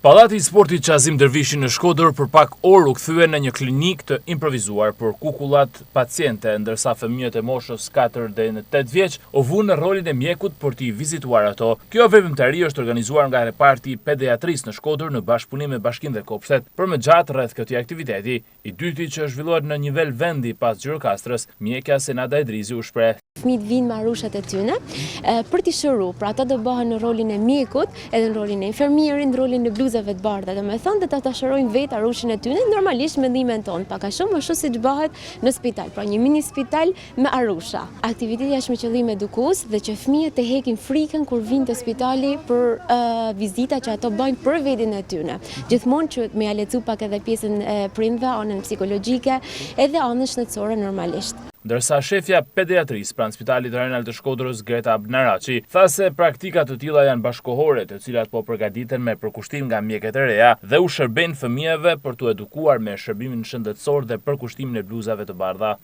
Pallati i sportit Qazim Dervishi në Shkodër për pak orë u kthye në një klinik të improvisuar për kukullat paciente, ndërsa fëmijët e moshës 4 deri në 8 vjeç u vunë në rolin e mjekut për t'i vizituar ato. Kjo veprimtari është organizuar nga reparti pediatrisë në Shkodër në bashkëpunim me Bashkinë dhe Kopshtet. Për më gjatë rreth këtij aktiviteti, i dyti që zhvillohet në nivel vendi pas Gjirokastrës, mjekja Senada Edrizi u shpreh. Fëmijët vinë me arushat e tyre për t'i shëruar, pra ata do bëhen në rolin e mjekut, edhe në rolin e infermierit, në rolin e bluzave të bardha. Domethënë do ta shërojnë vetë arushin e tyre, normalisht mendimin ton, pak a shumë ashtu siç bëhet në spital, pra një mini spital me arusha. Aktiviteti është me qëllim edukues dhe që fëmijët të hekin frikën kur vinë te spitali për vizita që ato bëjnë për veten e tyre. Gjithmonë që me ja lecu pak edhe pjesën e prindve, anën psikologjike, edhe anën shëndetësore normalisht. Ndërsa shefja pediatrisë pranë Spitalit Rajonal të Shkodrës, Greta Abnaraçi, tha se praktika të tilla janë bashkëkohore, të cilat po përgatiten me përkushtim nga mjekët e reja dhe u shërbejnë fëmijëve për t'u edukuar me shërbimin shëndetësor dhe përkushtimin e bluzave të bardha.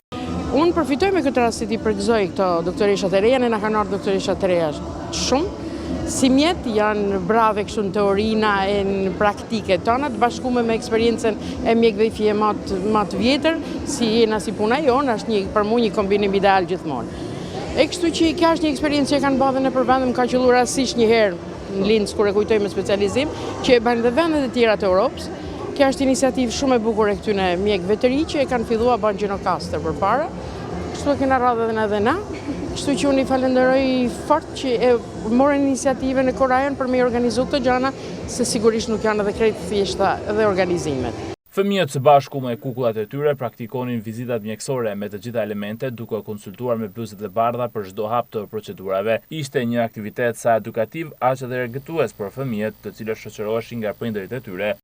Unë përfitoj me këtë rast i përgëzoj këto doktoreshat e reja, ne na kanë ardhur doktoreshat e reja shumë. Si mjet janë brave kështu në teorina e në praktike tona, të bashkuar me eksperiencën e mjekëve fije më të vjetër, si jena si puna jonë, është për mua një kombinim ideal gjithmonë. E kështu që kjo është një eksperiencë që kanë bërë në përvendëm, ka qelluar rastësisht një herë në Linz kur e kujtoj me specializim, që e bën edhe vendet e tjera të Europës. Kjo është iniciativë shumë e bukur e këtyre mjekëve të ri që e kanë filluar bën gjinokastër përpara. Kështu e kena radhë edhe na. Kështu që unë i falenderoj fort që e morën iniciativën e korajon për me organizu këto gjana, se sigurisht nuk janë edhe krejt thjeshta edhe organizimet. Fëmijët së bashku me kukullat e tyre praktikonin vizitat mjekësore me të gjitha elementet, duke konsultuar me bluzat e bardha për çdo hap të procedurave. Ishte një aktivitet sa edukativ, aq edhe argëtues për fëmijët, të cilët shoqëroheshin nga prindërit e tyre.